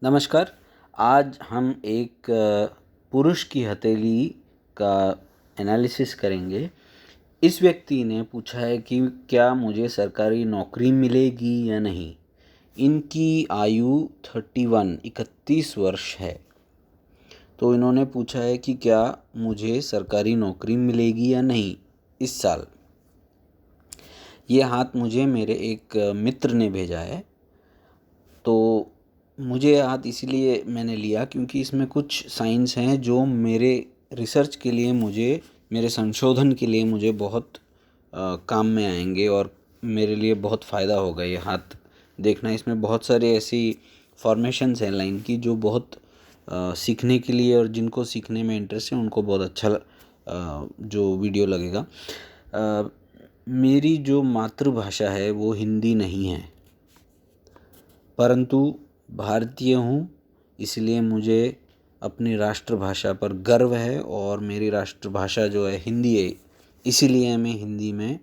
नमस्कार। आज हम एक पुरुष की हथेली का एनालिसिस करेंगे। इस व्यक्ति ने पूछा है कि क्या मुझे सरकारी नौकरी मिलेगी या नहीं। इनकी आयु 31 वर्ष है। तो इन्होंने पूछा है कि क्या मुझे सरकारी नौकरी मिलेगी या नहीं इस साल। ये हाथ मुझे मेरे एक मित्र ने भेजा है। तो मुझे याद इसीलिए मैंने लिया क्योंकि इसमें कुछ साइंस हैं जो मेरे रिसर्च के लिए मेरे संशोधन के लिए मुझे बहुत काम में आएंगे और मेरे लिए बहुत फ़ायदा होगा ये हाथ देखना। इसमें बहुत सारे ऐसी फॉर्मेशंस हैं लाइन की जो बहुत सीखने के लिए और जिनको सीखने में इंटरेस्ट है उनको बहुत अच्छा जो वीडियो लगेगा। मेरी जो मातृभाषा है वो हिंदी नहीं है, परंतु भारतीय हूँ, इसलिए मुझे अपनी राष्ट्रभाषा पर गर्व है और मेरी राष्ट्रभाषा जो है हिंदी है। इसीलिए मैं हिंदी में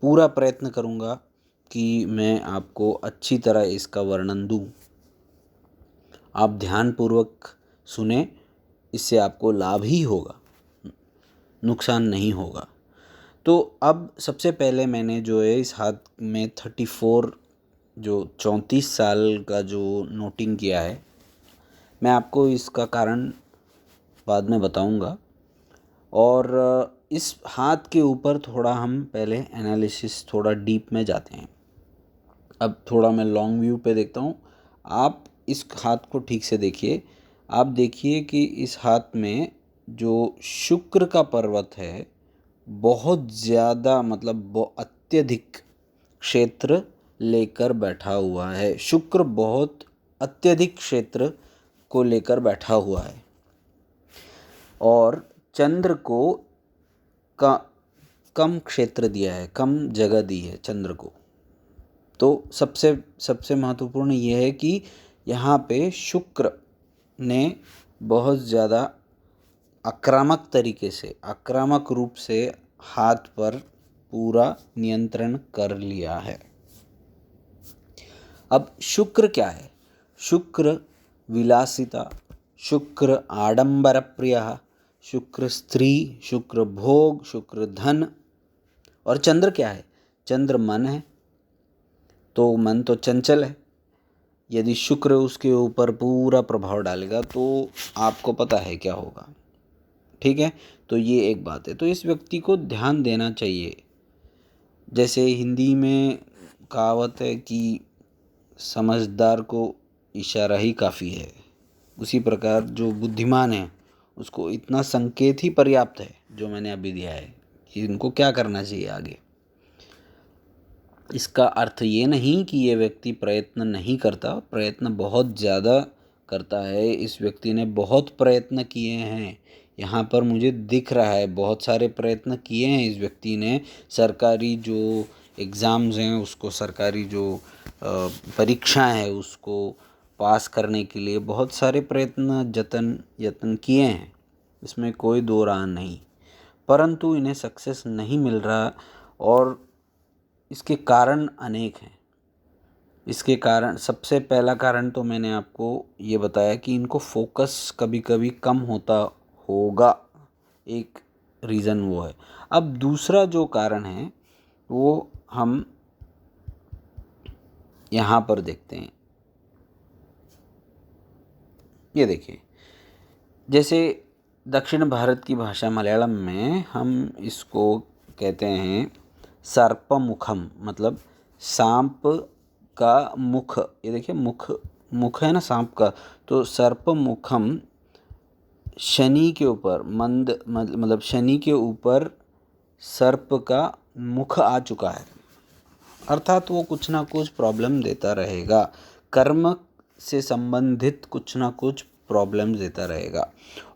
पूरा प्रयत्न करूँगा कि मैं आपको अच्छी तरह इसका वर्णन दूँ। आप ध्यानपूर्वक सुने, इससे आपको लाभ ही होगा, नुकसान नहीं होगा। तो अब सबसे पहले मैंने जो है इस हाथ में 34 जो 34 साल का जो नोटिंग किया है, मैं आपको इसका कारण बाद में बताऊंगा। और इस हाथ के ऊपर थोड़ा हम पहले एनालिसिस थोड़ा डीप में जाते हैं। अब थोड़ा मैं लॉन्ग व्यू पे देखता हूँ। आप इस हाथ को ठीक से देखिए। आप देखिए कि इस हाथ में जो शुक्र का पर्वत है बहुत ज़्यादा मतलब अत्यधिक क्षेत्र लेकर बैठा हुआ है। शुक्र बहुत अत्यधिक क्षेत्र को लेकर बैठा हुआ है और चंद्र को का कम क्षेत्र दिया है, कम जगह दी है चंद्र को। तो सबसे सबसे महत्वपूर्ण यह है कि यहाँ पे शुक्र ने बहुत ज़्यादा आक्रामक रूप से हाथ पर पूरा नियंत्रण कर लिया है। अब शुक्र क्या है? शुक्र विलासिता, शुक्र आडंबर प्रिय, शुक्र स्त्री, शुक्र भोग, शुक्र धन। और चंद्र क्या है? चंद्र मन है। तो मन तो चंचल है। यदि शुक्र उसके ऊपर पूरा प्रभाव डालेगा तो आपको पता है क्या होगा। ठीक है, तो ये एक बात है। तो इस व्यक्ति को ध्यान देना चाहिए। जैसे हिंदी में कहावत है कि समझदार को इशारा ही काफ़ी है, उसी प्रकार जो बुद्धिमान है उसको इतना संकेत ही पर्याप्त है जो मैंने अभी दिया है कि इनको क्या करना चाहिए आगे। इसका अर्थ ये नहीं कि ये व्यक्ति प्रयत्न नहीं करता, प्रयत्न बहुत ज़्यादा करता है। इस व्यक्ति ने बहुत प्रयत्न किए हैं, यहाँ पर मुझे दिख रहा है बहुत सारे प्रयत्न किए हैं इस व्यक्ति ने। सरकारी जो एग्ज़ाम्स हैं उसको, सरकारी जो परीक्षा है उसको पास करने के लिए बहुत सारे प्रयत्न यत्न किए हैं, इसमें कोई दो राह नहीं। परंतु इन्हें सक्सेस नहीं मिल रहा और इसके कारण अनेक हैं। इसके कारण सबसे पहला कारण तो मैंने आपको ये बताया कि इनको फोकस कभी कभी कम होता होगा, एक रीज़न वो है। अब दूसरा जो कारण है वो हम यहाँ पर देखते हैं। ये देखिए, जैसे दक्षिण भारत की भाषा मलयालम में हम इसको कहते हैं सर्पमुखम, मतलब सांप का मुख। ये देखिए, मुख मुख है ना सांप का, तो सर्पमुखम शनि के ऊपर मतलब शनि के ऊपर सर्प का मुख आ चुका है, अर्थात वो कुछ ना कुछ प्रॉब्लम देता रहेगा। कर्म से संबंधित कुछ ना कुछ प्रॉब्लम देता रहेगा।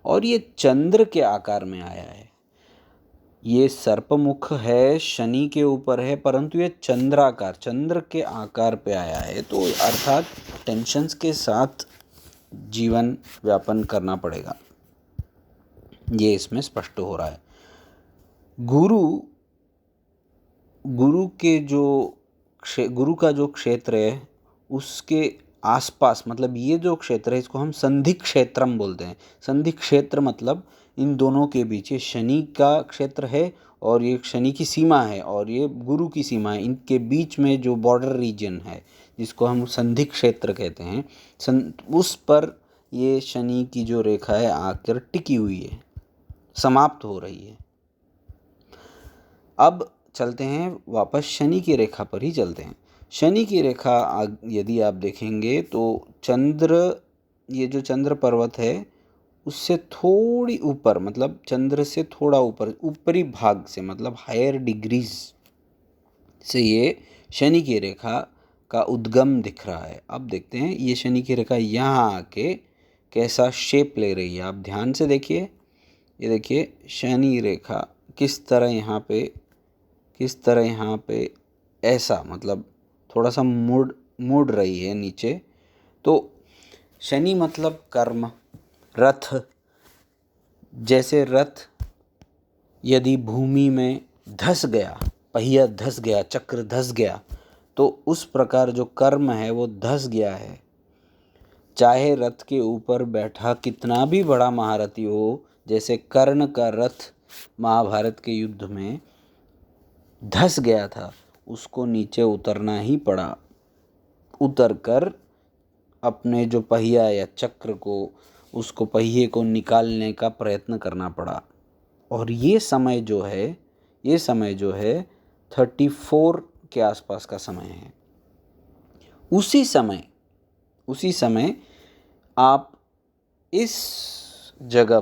और ये चंद्र के आकार में आया है। ये सर्पमुख है, शनि के ऊपर है, परंतु ये चंद्राकार, चंद्र के आकार पे आया है। तो अर्थात टेंशन्स के साथ जीवन व्यापन करना पड़ेगा, ये इसमें स्पष्ट हो रहा है। गुरु गुरु के जो गुरु का जो क्षेत्र है उसके आसपास, मतलब ये जो क्षेत्र है इसको हम संधि क्षेत्रम बोलते हैं। संधि क्षेत्र मतलब इन दोनों के बीच, ये शनि का क्षेत्र है और ये शनि की सीमा है और ये गुरु की सीमा है, इनके बीच में जो बॉर्डर रीजन है जिसको हम संधि क्षेत्र कहते हैं, उस पर ये शनि की जो रेखा है आकर टिकी हुई है, समाप्त हो रही है। अब चलते हैं वापस शनि की रेखा पर ही चलते हैं। शनि की रेखा यदि आप देखेंगे तो ये जो चंद्र पर्वत है उससे थोड़ी ऊपर, मतलब चंद्र से थोड़ा ऊपर, ऊपरी भाग से, मतलब हायर डिग्रीज से ये शनि की रेखा का उद्गम दिख रहा है। अब देखते हैं ये शनि की रेखा यहाँ आके कैसा शेप ले रही है। आप ध्यान से देखिए, ये देखिए शनि रेखा किस तरह यहाँ पे ऐसा, मतलब थोड़ा सा मुड़ रही है नीचे। तो शनि मतलब कर्म, रथ, जैसे रथ यदि भूमि में धंस गया, पहिया धंस गया, चक्र धंस गया, तो उस प्रकार जो कर्म है वो धंस गया है। चाहे रथ के ऊपर बैठा कितना भी बड़ा महारथी हो, जैसे कर्ण का रथ महाभारत के युद्ध में धंस गया था, उसको नीचे उतरना ही पड़ा। उतरकर अपने जो पहिया या चक्र को, उसको पहिए को निकालने का प्रयत्न करना पड़ा। और ये समय जो है 34 के आसपास का समय है। उसी समय आप इस जगह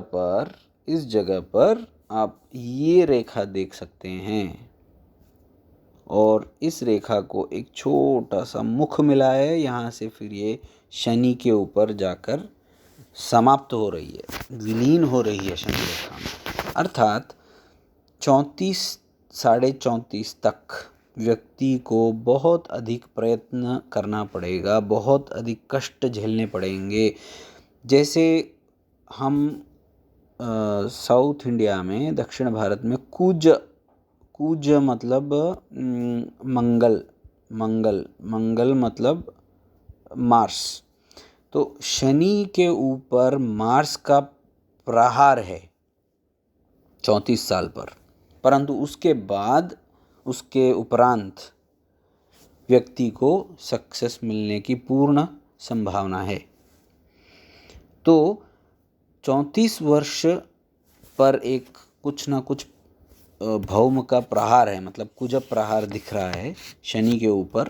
पर आप ये रेखा देख सकते हैं, और इस रेखा को एक छोटा सा मुख मिला है। यहाँ से फिर ये शनि के ऊपर जाकर समाप्त हो रही है, विलीन हो रही है शनि रेखा में। अर्थात 34 साढ़े 34 तक व्यक्ति को बहुत अधिक प्रयत्न करना पड़ेगा, बहुत अधिक कष्ट झेलने पड़ेंगे। जैसे हम साउथ इंडिया में, दक्षिण भारत में कुज मतलब मंगल मतलब मार्स। तो शनि के ऊपर मार्स का प्रहार है 34 साल पर, परंतु उसके उपरांत व्यक्ति को सक्सेस मिलने की पूर्ण संभावना है। तो 34 वर्ष पर एक कुछ ना कुछ भौम का प्रहार है, मतलब कुज प्रहार दिख रहा है शनि के ऊपर।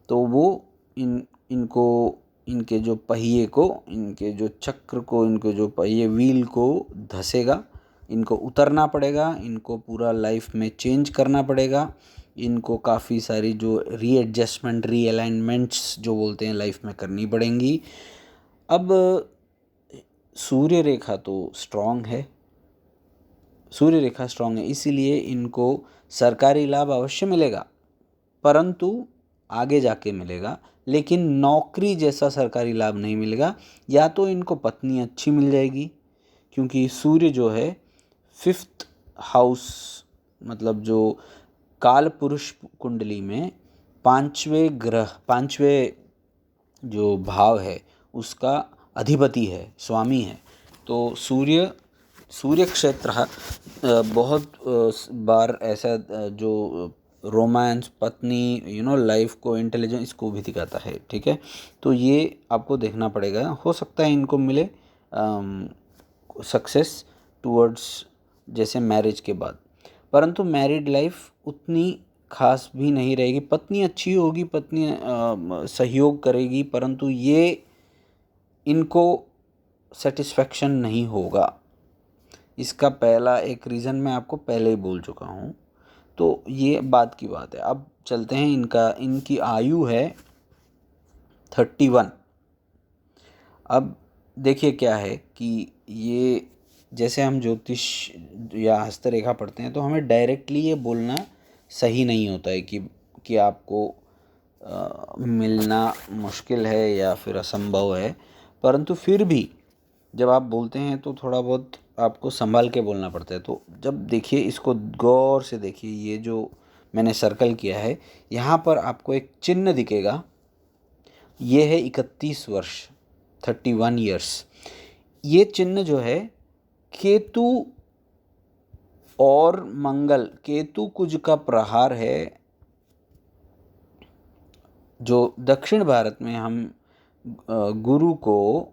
तो वो इनके जो पहिए को, इनके जो चक्र को, इनके जो पहिए व्हील को धसेगा। इनको उतरना पड़ेगा, इनको पूरा लाइफ में चेंज करना पड़ेगा, इनको काफ़ी सारी जो रीएडजस्टमेंट, रीअलाइनमेंट्स जो बोलते हैं लाइफ में करनी पड़ेंगी। अब सूर्य रेखा तो स्ट्रॉन्ग है, इसीलिए इनको सरकारी लाभ अवश्य मिलेगा, परंतु आगे जाके मिलेगा, लेकिन नौकरी जैसा सरकारी लाभ नहीं मिलेगा। या तो इनको पत्नी अच्छी मिल जाएगी, क्योंकि सूर्य जो है 5th हाउस, मतलब जो काल पुरुष कुंडली में 5वें जो भाव है उसका अधिपति है, स्वामी है। तो सूर्य क्षेत्र बहुत बार ऐसा जो रोमांस, पत्नी, लाइफ को, इंटेलिजेंस, इसको भी दिखाता है। ठीक है, तो ये आपको देखना पड़ेगा। हो सकता है इनको मिले सक्सेस टूवर्ड्स जैसे मैरिज के बाद, परंतु मैरिड लाइफ उतनी खास भी नहीं रहेगी। पत्नी अच्छी होगी, पत्नी सहयोग करेगी, परंतु ये इनको सेटिस्फैक्शन नहीं होगा। इसका पहला एक रीज़न मैं आपको पहले ही बोल चुका हूँ। तो ये बात की बात है। अब चलते हैं, इनकी आयु है 31। अब देखिए क्या है कि ये, जैसे हम ज्योतिष या हस्तरेखा पढ़ते हैं तो हमें डायरेक्टली ये बोलना सही नहीं होता है कि आपको मिलना मुश्किल है या फिर असंभव है, परंतु फिर भी जब आप बोलते हैं तो थोड़ा बहुत आपको संभाल के बोलना पड़ता है। तो जब देखिए, इसको गौर से देखिए, ये जो मैंने सर्कल किया है यहाँ पर आपको एक चिन्ह दिखेगा, ये है 31 वर्ष, 31 ईयर्स। ये चिन्ह जो है केतु और मंगल, केतु कुज का प्रहार है। जो दक्षिण भारत में हम गुरु को,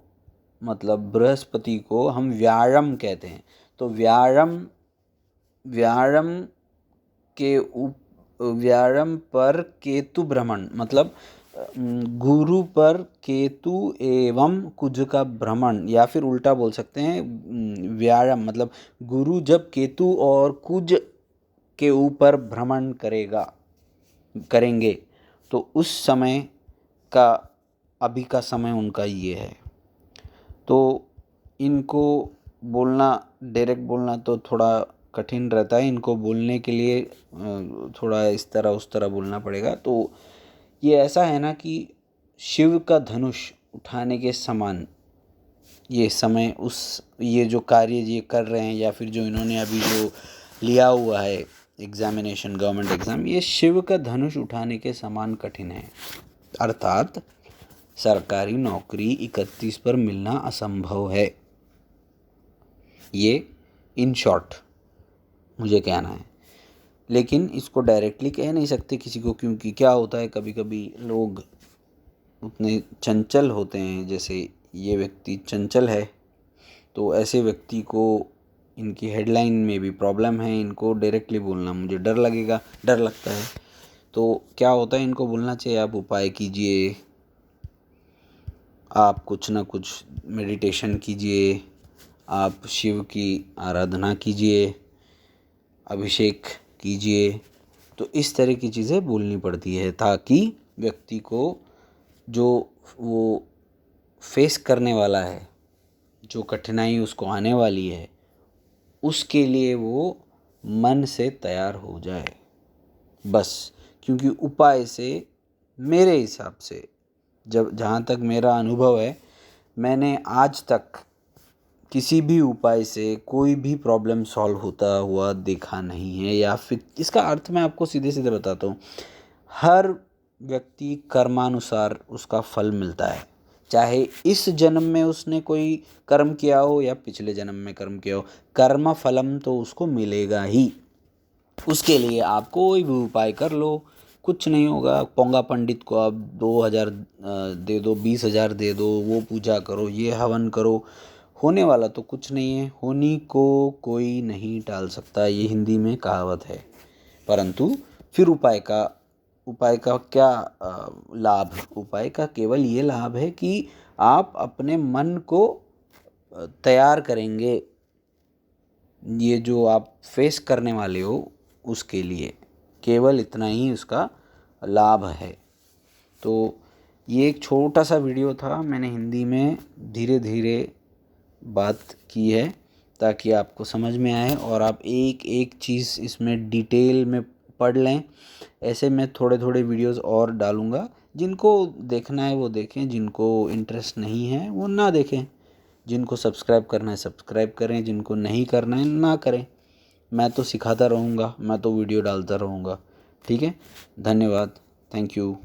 मतलब बृहस्पति को हम व्यायाम कहते हैं। तो व्यायाम पर केतु भ्रमण, मतलब गुरु पर केतु एवं कुज का भ्रमण, या फिर उल्टा बोल सकते हैं व्यायाम मतलब गुरु जब केतु और कुज के ऊपर भ्रमण करेंगे तो उस समय का, अभी का समय उनका ये है। तो इनको बोलना, डायरेक्ट बोलना तो थोड़ा कठिन रहता है, इनको बोलने के लिए थोड़ा इस तरह उस तरह बोलना पड़ेगा। तो ये ऐसा है ना कि शिव का धनुष उठाने के समान ये समय, ये जो कार्य ये कर रहे हैं, या फिर जो इन्होंने अभी जो लिया हुआ है एग्जामिनेशन, गवर्नमेंट एग्ज़ाम, ये शिव का धनुष उठाने के समान कठिन है। अर्थात सरकारी नौकरी 31 पर मिलना असंभव है। ये इन शॉर्ट मुझे कहना है। लेकिन इसको डायरेक्टली कह नहीं सकते किसी को, क्योंकि क्या होता है कभी कभी लोग उतने चंचल होते हैं, जैसे ये व्यक्ति चंचल है, तो ऐसे व्यक्ति को इनकी हेडलाइन में भी प्रॉब्लम है। इनको डायरेक्टली बोलना मुझे डर लगता है। तो क्या होता है, इनको बोलना चाहिए आप उपाय कीजिए, आप कुछ ना कुछ मेडिटेशन कीजिए, आप शिव की आराधना कीजिए, अभिषेक कीजिए। तो इस तरह की चीज़ें बोलनी पड़ती है, ताकि व्यक्ति को जो वो फेस करने वाला है, जो कठिनाई उसको आने वाली है, उसके लिए वो मन से तैयार हो जाए बस। क्योंकि उपाय से, मेरे हिसाब से, जहाँ तक मेरा अनुभव है, मैंने आज तक किसी भी उपाय से कोई भी प्रॉब्लम सॉल्व होता हुआ देखा नहीं है। या फिर इसका अर्थ मैं आपको सीधे सीधे बताता हूँ, हर व्यक्ति कर्मानुसार उसका फल मिलता है। चाहे इस जन्म में उसने कोई कर्म किया हो या पिछले जन्म में कर्म किया हो, कर्म फलम तो उसको मिलेगा ही। उसके लिए आप कोई भी उपाय कर लो, कुछ नहीं होगा। पोंगा पंडित को आप 2000 दे दो, 20,000 दे दो, वो पूजा करो, ये हवन करो, होने वाला तो कुछ नहीं है। होनी को कोई नहीं टाल सकता, ये हिंदी में कहावत है। परंतु फिर उपाय का क्या लाभ? उपाय का केवल ये लाभ है कि आप अपने मन को तैयार करेंगे, ये जो आप फेस करने वाले हो उसके लिए, केवल इतना ही उसका लाभ है। तो ये एक छोटा सा वीडियो था, मैंने हिंदी में धीरे धीरे बात की है ताकि आपको समझ में आए और आप एक एक चीज़ इसमें डिटेल में पढ़ लें। ऐसे मैं थोड़े थोड़े वीडियोस और डालूँगा, जिनको देखना है वो देखें, जिनको इंटरेस्ट नहीं है वो ना देखें, जिनको सब्सक्राइब करना है सब्सक्राइब करें, जिनको नहीं करना है ना करें। मैं तो सिखाता रहूँगा, मैं तो वीडियो डालता रहूँगा। ठीक है, धन्यवाद, थैंक यू।